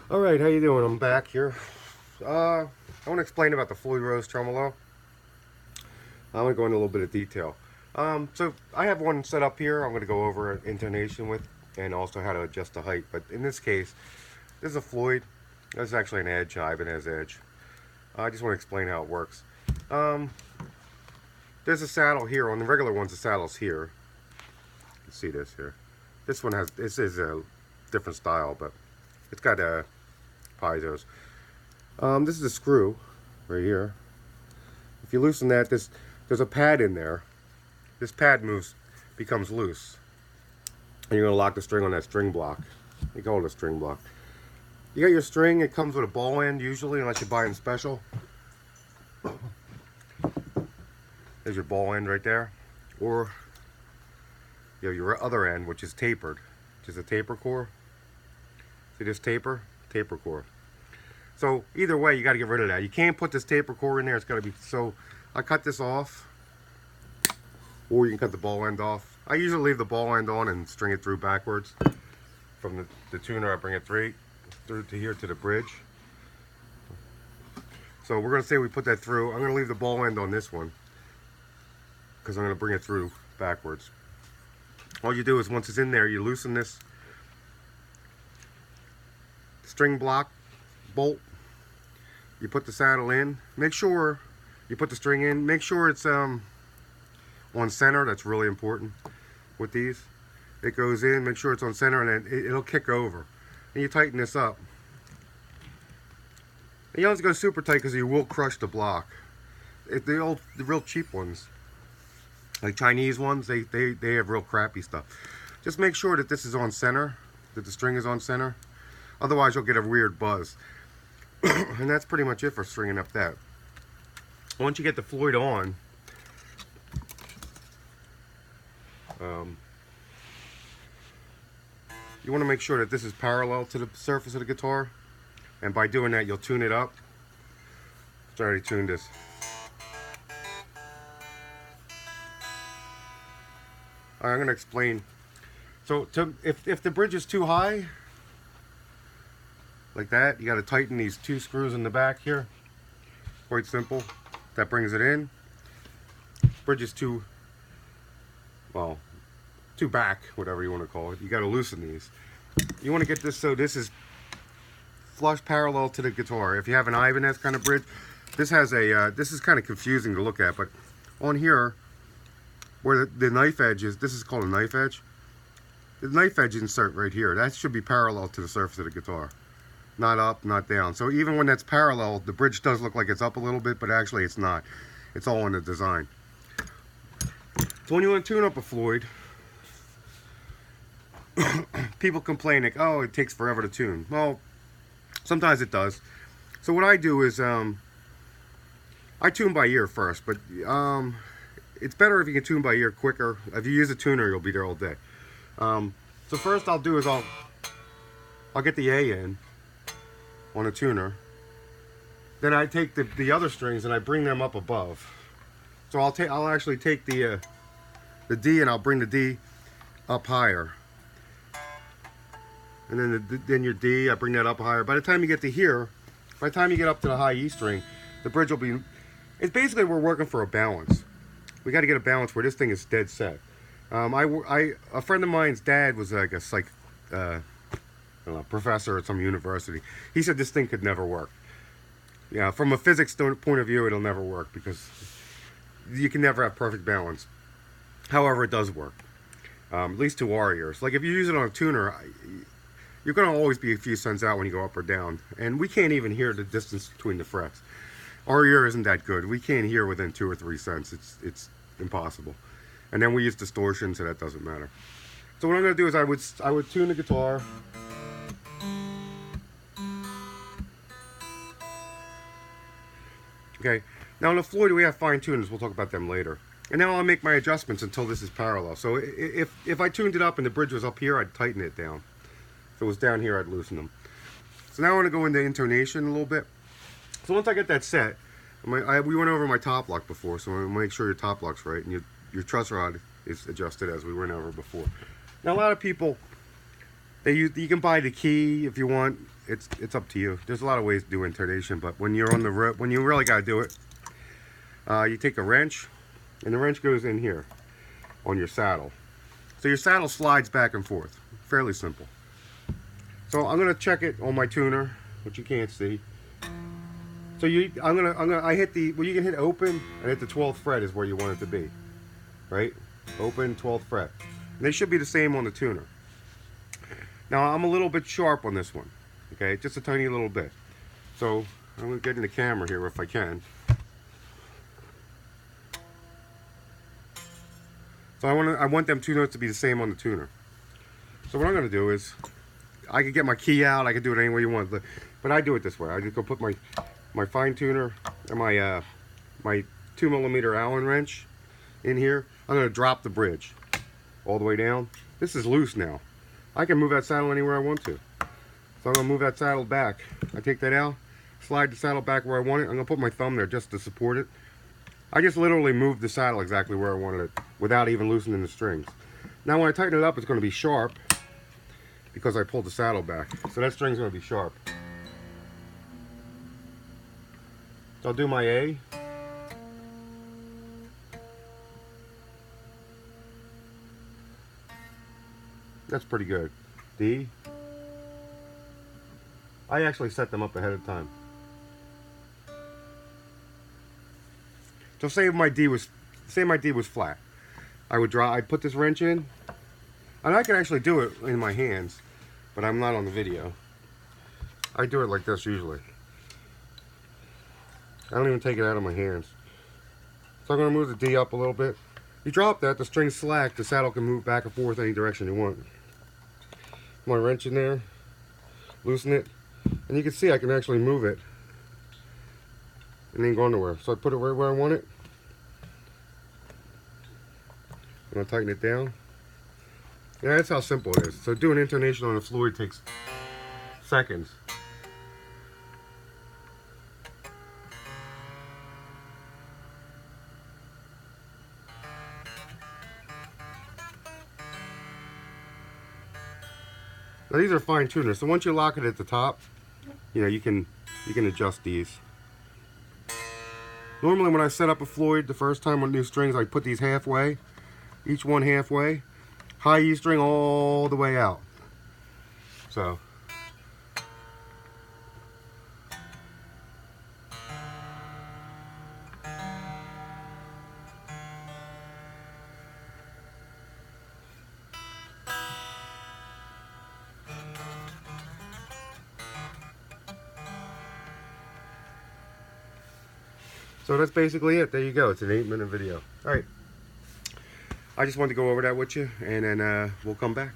All right, how you doing? I'm back here. I want to explain about the Floyd Rose tremolo. I'm going to go into a little bit of detail. So I have one set up here. I'm going to go over intonation with, and also how to adjust the height. But in this case, this is a Floyd. This is actually an edge. Ivan has edge. I just want to explain how it works. Um, there's a saddle here. On the regular ones, the saddle's here. You can see this here. This is a different style, but it's got piezo's. This is a screw right here. If you loosen that, there's a pad in there. This pad becomes loose. And you're going to lock the string on that string block. You call it a string block. You got your string, it comes with a ball end usually, unless you buy it in special. There's your ball end right there. Or you have your other end, which is tapered, which is a taper core. See this taper? Taper core. So either way, you got to get rid of that. You can't put this taper core in there. It's got to be, so I cut this off, or you can cut the ball end off. I usually leave the ball end on and string it through backwards. From the tuner, I bring it through to here to the bridge. So we're going to say we put that through. I'm going to leave the ball end on this one because I'm going to bring it through backwards. All you do is once it's in there, you loosen this string block bolt. You put the saddle in. Make sure you put the string in. Make sure it's on center. That's really important with these. It goes in. Make sure it's on center, and then it'll kick over. And you tighten this up. And you don't have to go super tight because you will crush the block. The real cheap ones, like Chinese ones, they have real crappy stuff. Just make sure that this is on center, that the string is on center. Otherwise, you'll get a weird buzz. And that's pretty much it for stringing up that. Once you get the Floyd on, you want to make sure that this is parallel to the surface of the guitar. And by doing that, you'll tune it up. I already tuned this. All right, I'm going to explain. So if the bridge is too high, like that, you got to tighten these two screws in the back here. Quite simple. That brings it in. Bridge is too back, whatever you want to call it. You got to loosen these. You want to get this so this is flush parallel to the guitar. If you have an Ibanez kind of bridge, this has a this is kind of confusing to look at, but on here where the knife edge is, this is called a knife edge. The knife edge insert right here, that should be parallel to the surface of the guitar. Not up, not down. So even when that's parallel, the bridge does look like it's up a little bit, but actually it's not. It's all in the design. So when you want to tune up a Floyd, people complain like, oh, it takes forever to tune. Well, sometimes it does. So what I do is I tune by ear first, but it's better if you can tune by ear quicker. If you use a tuner, you'll be there all day. So first I'll do is I'll get the A in on a tuner. Then I take the other strings and I bring them up above. So I'll actually take the D and I'll bring the D up higher. And then your D, I bring that up higher. By the time you get to here, by the time you get up to the high E string, the bridge will be, it's basically we're working for a balance. We got to get a balance where this thing is dead set. A friend of mine's dad was like a I don't know, professor at some university. He said this thing could never work. Yeah, from a physics point of view, it'll never work because you can never have perfect balance. However, it does work, at least to our ears. Like if you use it on a tuner, you're going to always be a few cents out when you go up or down. And we can't even hear the distance between the frets. Our ear isn't that good. We can't hear within 2 or 3 cents. It's impossible. And then we use distortion, so that doesn't matter. So what I'm going to do is I would tune the guitar. Okay. Now on the Floyd, we have fine tuners. We'll talk about them later. And now I'll make my adjustments until this is parallel. So if I tuned it up and the bridge was up here, I'd tighten it down. If it was down here, I'd loosen them. So now I want to go into intonation a little bit. So once I get that set, we went over my top lock before, so I want to make sure your top lock's right and your truss rod is adjusted as we went over before. Now a lot of people, you can buy the key if you want. it's up to you. There's a lot of ways to do intonation, but when you're on the road, when you really got to do it, you take a wrench, and the wrench goes in here on your saddle. So your saddle slides back and forth. Fairly simple. So I'm gonna check it on my tuner, which you can't see. So I hit the, well, you can hit open and hit the 12th fret is where you want it to be, right? Open, 12th fret. And they should be the same on the tuner. Now I'm a little bit sharp on this one, okay? Just a tiny little bit. So I'm gonna get in the camera here if I can. So I want them two notes to be the same on the tuner. So what I'm gonna do is, I could get my key out, I could do it any way you want, but I do it this way. I just go put my fine tuner and my 2mm Allen wrench in here. I'm going to drop the bridge all the way down. This is loose now. I can move that saddle anywhere I want to. So I'm going to move that saddle back. I take that out, slide the saddle back where I want it. I'm going to put my thumb there just to support it. I just literally moved the saddle exactly where I wanted it without even loosening the strings. Now when I tighten it up, it's going to be sharp because I pulled the saddle back. So that string's going to be sharp. So I'll do my A. That's pretty good. D. I actually set them up ahead of time. So say my D was flat. I'd put this wrench in, and I can actually do it in my hands, but I'm not on the video. I do it like this usually. I don't even take it out of my hands. So I'm going to move the D up a little bit. You drop that, the string's slack, the saddle can move back and forth any direction you want. My wrench in there, loosen it, and you can see I can actually move it and then go nowhere. So I put it right where I want it. I'm going to tighten it down. Yeah, that's how simple it is. So doing intonation on a Floyd takes seconds. Now these are fine tuners, so once you lock it at the top, you know, you can adjust these. Normally when I set up a Floyd the first time on new strings, I put these halfway, each one halfway, high E string all the way out. So that's basically it. There you go. It's an 8-minute video. Alright. I just wanted to go over that with you, and then we'll come back.